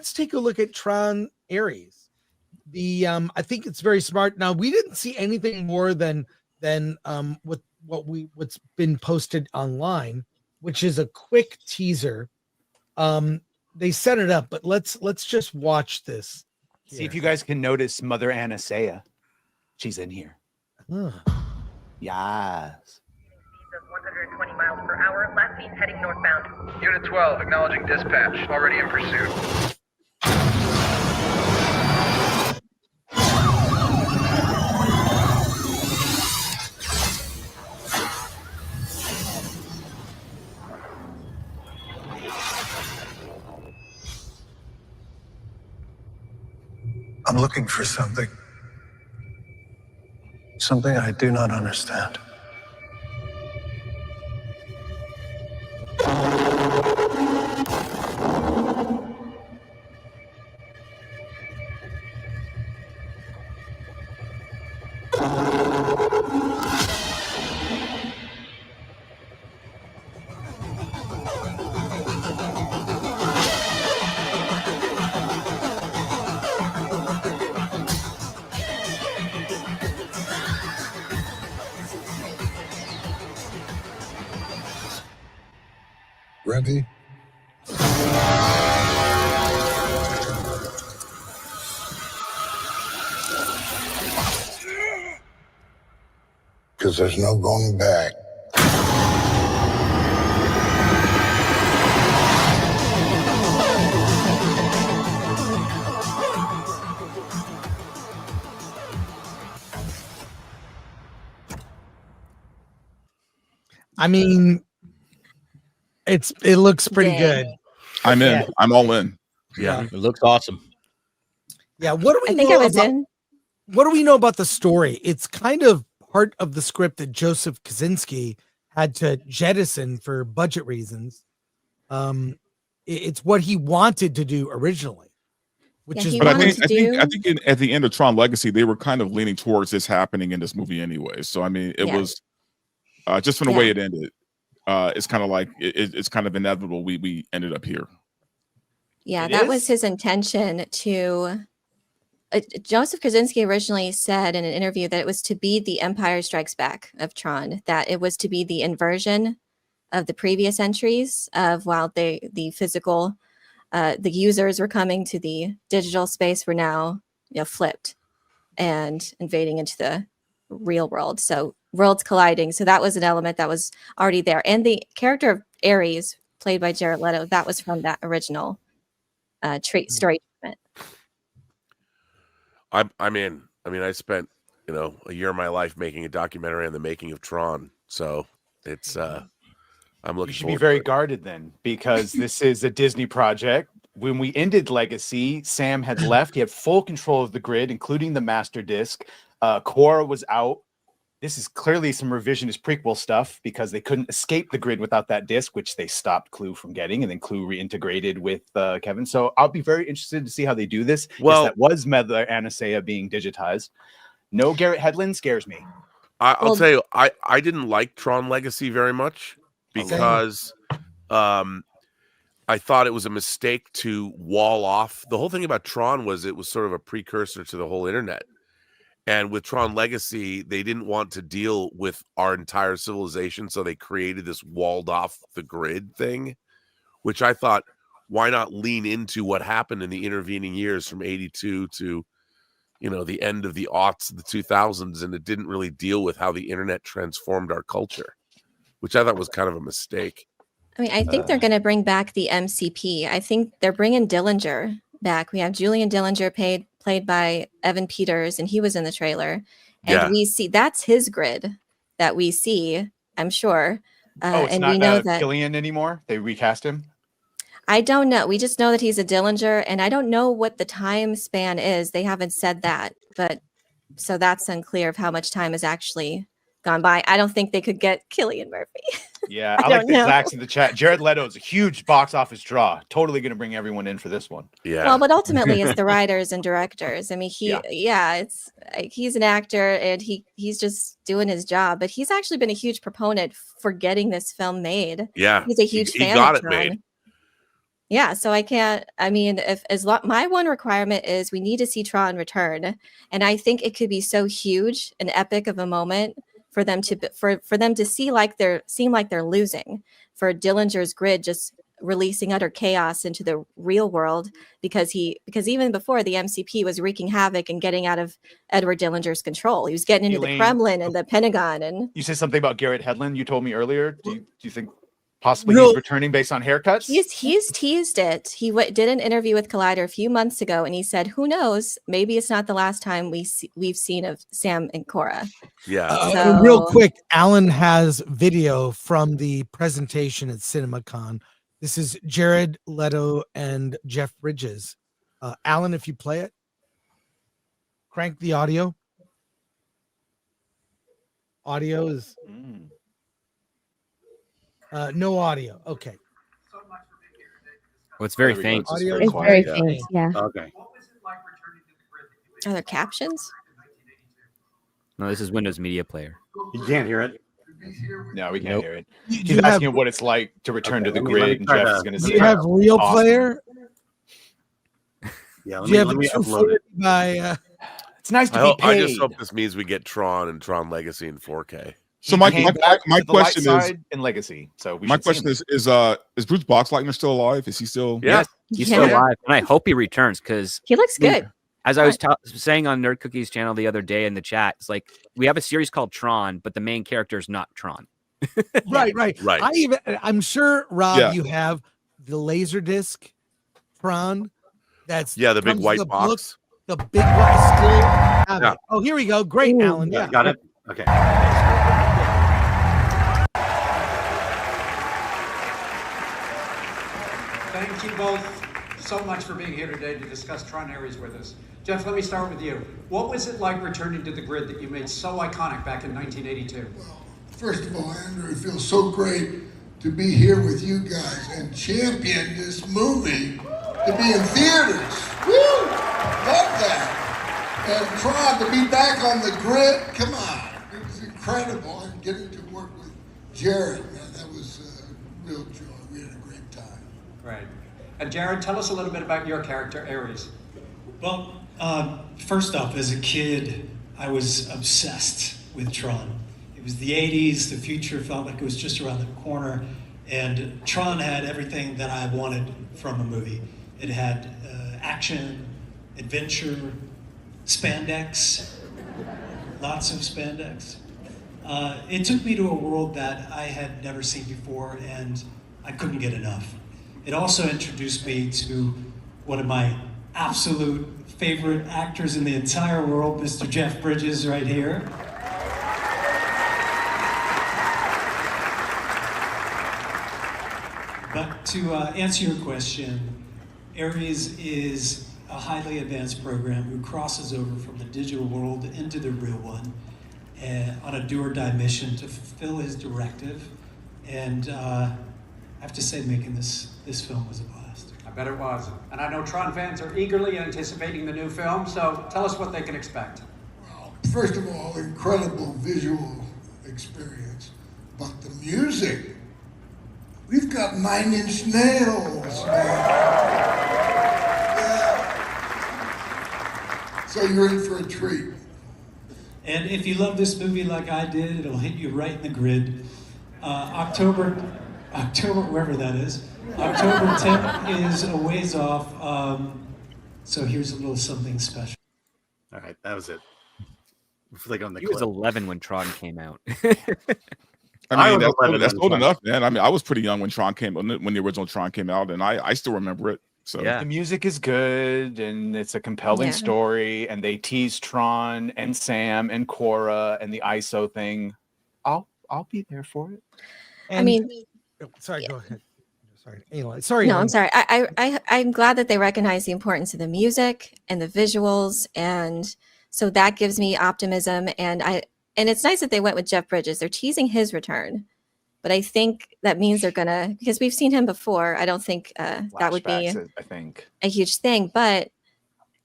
let's take a look at Tron ARES. I think it's very smart. Now, we didn't see anything more than what's been posted online, which is a quick teaser. They set it up, but let's just watch this. See if you guys can notice Mother Anastasia. She's in here. Yes. 120 miles per hour. Last seen heading northbound. Unit 12, acknowledging dispatch. Already in pursuit. I'm looking for something. Something I do not understand. Ready? Because there's no going back. I mean, it looks pretty good. I'm in. Yeah. I'm all in. Yeah, it looks awesome. Yeah, what do we I think know I was about, in. What do we know about the story? It's kind of part of the script that Joseph Kosinski had to jettison for budget reasons. It's what he wanted to do originally, which is. But I think at the end of Tron Legacy, they were kind of leaning towards this happening in this movie anyway. So I mean, it was just from the way it ended. It's kind of like it's kind of inevitable. We ended up here. Yeah, that was his intention to. Joseph Kosinski originally said in an interview that it was to be the Empire Strikes Back of Tron, that it was to be the inversion of the previous entries of while the physical, the users were coming to the digital space were now flipped and invading into the real world. So worlds colliding. So that was an element that was already there. And the character of Ares, played by Jared Leto, that was from that original story treatment. I'm in. I mean, I spent, a year of my life making a documentary on the making of Tron. So it's, I'm looking. You should be very guarded then, because this is a Disney project. When we ended Legacy, Sam had left. He had full control of the grid, including the master disc. Gore was out. This is clearly some revisionist prequel stuff because they couldn't escape the grid without that disc, which they stopped Clue from getting, and then Clue reintegrated with Kevin. So I'll be very interested to see how they do this. Well, yes, that was Mother Anastasia being digitized. No Garrett Hedlund scares me. I'll tell you, I didn't like Tron Legacy very much because I thought it was a mistake to wall off. The whole thing about Tron was it was sort of a precursor to the whole internet. And with Tron Legacy, they didn't want to deal with our entire civilization, so they created this walled off the grid thing, which I thought, why not lean into what happened in the intervening years from 82 to, the end of the aughts, the 2000s, and it didn't really deal with how the internet transformed our culture, which I thought was kind of a mistake. I mean, I think they're going to bring back the MCP. I think they're bringing Dillinger back. We have Julian Dillinger played by Evan Peters, and he was in the trailer. And we see that's his grid that we see, I'm sure. It's and not we know that Killian anymore. They recast him. I don't know. We just know that he's a Dillinger, and I don't know what the time span is. They haven't said that, but so that's unclear of how much time has actually gone by. I don't think they could get Cillian Murphy. Yeah, I like the Zax in the chat. Jared Leto is a huge box office draw. Totally going to bring everyone in for this one. Yeah. Well, but ultimately, it's the writers and directors. I mean, it's like he's an actor and he's just doing his job. But he's actually been a huge proponent for getting this film made. Yeah, he's a huge fan. He got of it Tron. made. Yeah, so I mean, my one requirement is we need to see Tron return, and I think it could be so huge and epic of a moment for them to seem like they're losing, for Dillinger's grid just releasing utter chaos into the real world because even before the MCP was wreaking havoc and getting out of Edward Dillinger's control. He was getting into the Kremlin and the Pentagon. And you said something about Garrett Hedlund. You told me earlier. Do you think possibly he's returning based on haircuts? He's teased it. He did an interview with Collider a few months ago, and he said, "Who knows? Maybe it's not the last time we've seen of Sam and Cora." Yeah. Real quick, Alan has video from the presentation at CinemaCon. This is Jared Leto and Jeff Bridges. Alan, if you play it, crank the audio. Audio is no audio. Okay. Well, it's very faint. Audio It's very faint. Yeah. Okay. Are there captions? No, this is Windows Media Player. You can't hear it. No, we can't hear it. He's asking what it's like to return to the grid, and Jeff is going to say, "Do you have Real Player?" Yeah, Do you have it uploaded by? It's nice to be paid. I just hope this means we get Tron and Tron Legacy in 4K. So my question is, in Legacy. So my question is Bruce Boxleitner still alive? Is he still? Yes, he's still alive, and I hope he returns because he looks good. As I was saying on Nerd Cookie's channel the other day in the chat, it's like we have a series called Tron, but the main character is not Tron. Right. I'm sure, Rob, you have the Laserdisc Tron. That's the big white box. The big one still have it. Oh, here we go. Great, Alan. Yeah, got it. Okay. Thank you both so much for being here today to discuss Tron ARES with us. Jeff, let me start with you. What was it like returning to the grid that you made so iconic back in 1982? Well, first of all, Andrew, it feels so great to be here with you guys and champion this movie to be in theaters. Woo! Love that. And Tron to be back on the grid. Come on. It was incredible. And getting to work with Jared, man, that was a real joy. We had a great time. Right. And Jared, tell us a little bit about your character, ARES. Well, first off, as a kid, I was obsessed with Tron. It was the 80s, the future felt like it was just around the corner, and Tron had everything that I wanted from a movie. It had action, adventure, spandex, lots of spandex. It took me to a world that I had never seen before, and I couldn't get enough. It also introduced me to one of my absolute favorite actors in the entire world, Mr. Jeff Bridges, right here. But to answer your question, ARES is a highly advanced program who crosses over from the digital world into the real one on a do-or-die mission to fulfill his directive. And I have to say, making this film was a blast. I bet it was. And I know Tron fans are eagerly anticipating the new film, so tell us what they can expect. Well, first of all, incredible visual experience, but the music, we've got 9 Inch Nails, man. Yeah. So you're in for a treat. And if you love this movie like I did, it'll hit you right in the grid. October, wherever that is. October 10th is a ways off, so here's a little something special. All right, that was it. He was 11 when Tron came out. I mean, that's old enough, man. I mean, I was pretty young when the original Tron came out, and I still remember it. So the music is good, and it's a compelling story, and they tease Tron and Sam and Cora and the ISO thing. I'll be there for it. And, I mean, sorry, go ahead. Sorry. No, I'm sorry. I'm glad that they recognize the importance of the music and the visuals, and so that gives me optimism. And it's nice that they went with Jeff Bridges. They're teasing his return, but I think that means they're gonna, because we've seen him before. I don't think that would be a huge thing, but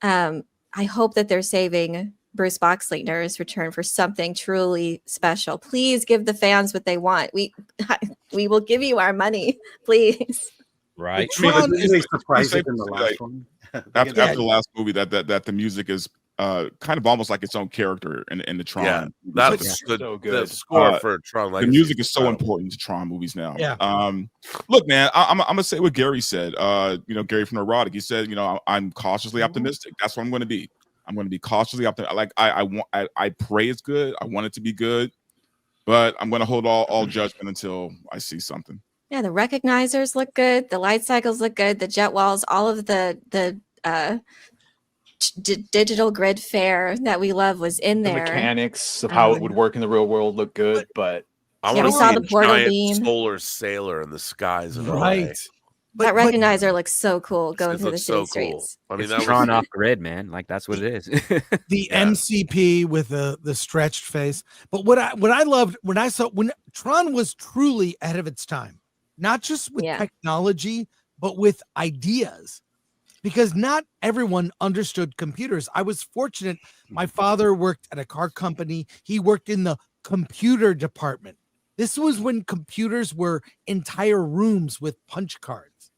I hope that they're saving Bruce Boxleitner's return for something truly special. Please give the fans what they want. We will give you our money, please. Right. Tron is They surprised safe it in the to say, last one. after the last movie, that the music is kind of almost like its own character in the Tron. Yeah, that's So the good. score for Tron The Legacy. music is so important to Tron movies now. Yeah. Look, man, I'm gonna say what Gary said. Gary from Erotic, he said, I'm cautiously optimistic. That's what I'm going to be. I'm going to be cautiously optimistic. Like I pray it's good. I want it to be good, but I'm going to hold all judgment until I see something. Yeah, the recognizers look good. The light cycles look good. The jet walls, all of the digital grid fare that we love was in The there. mechanics of how it would work in the real world look good, but I Yeah, want we to saw see the a portal giant beam. solar sailor in the skies of LA. right. That recognizer looks so cool going It through the looks city so cool. streets. I mean, It's that Tron was off grid, man. Like that's what it is. The Yeah. MCP with the stretched face. But what I loved when Tron was truly ahead of its time, not just with technology, but with ideas, because not everyone understood computers. I was fortunate. My father worked at a car company. He worked in the computer department. This was when computers were entire rooms with punch cards,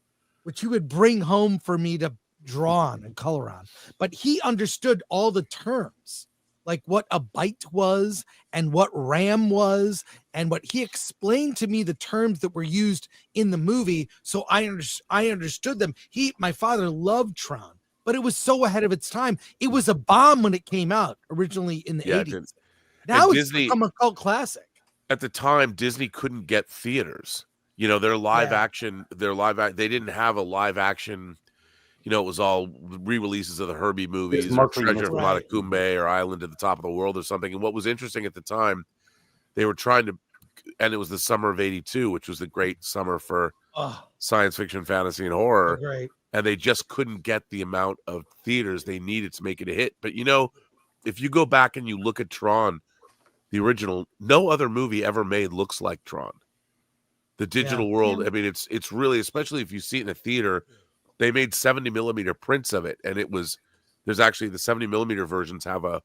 which he would bring home for me to draw on and color on. But he understood all the terms, like what a byte was and what RAM was, and what he explained to me the terms that were used in the movie. So I understood them. My father loved Tron, but it was so ahead of its time. It was a bomb when it came out originally in the 80s. Now it's Disney, become a cult classic. at the time, Disney couldn't get theaters. Their live action, they didn't have a live action. It was all re-releases of the Herbie movies, or Treasure from Matacumbe, or Island at the Top of the World, or something. And what was interesting at the time, they were trying to, and it was the summer of '82, which was the great summer for science fiction, fantasy, and horror. Great. And they just couldn't get the amount of theaters they needed to make it a hit. But if you go back and you look at Tron, the original, no other movie ever made looks like Tron. The digital world, I mean, it's really, especially if you see it in a theater, they made 70 millimeter prints of it, and there's actually the 70 millimeter versions have a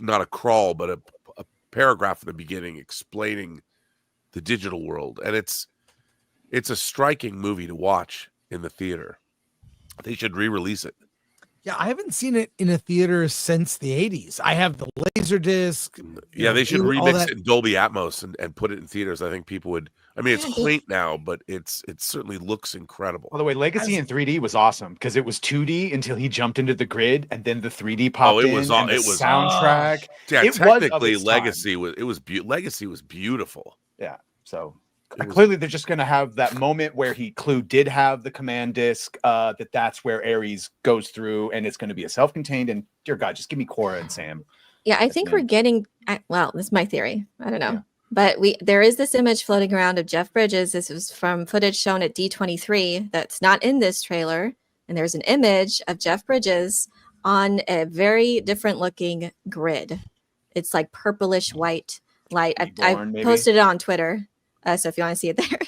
not a crawl, but a paragraph in the beginning explaining the digital world, and it's a striking movie to watch in the theater. They should re-release it. Yeah, I haven't seen it in a theater since the 80s. I have the laser disc. Yeah, they should remix it in Dolby Atmos and put it in theaters. I think people would. I mean, it's quaint now, but it certainly looks incredible. By the way, Legacy in 3D was awesome because it was 2D until he jumped into the grid, and then the 3D popped in. It was soundtrack. Yeah, it technically, was Legacy was beautiful. Yeah, so. Clearly, they're just going to have that moment where Clue did have the command disc. That's where Ares goes through, and it's going to be a self-contained. And dear God, just give me Cora and Sam. Yeah, I think we're getting. Well, this is my theory. I don't know, but there is this image floating around of Jeff Bridges. This was from footage shown at D23 that's not in this trailer, and there's an image of Jeff Bridges on a very different looking grid. It's like purplish white light. I posted it on Twitter. So if you want to see it there.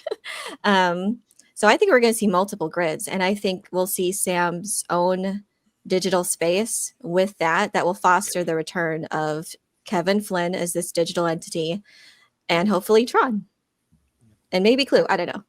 So I think we're going to see multiple grids, and I think we'll see Sam's own digital space with that will foster the return of Kevin Flynn as this digital entity, and hopefully Tron and maybe Clue. I don't know.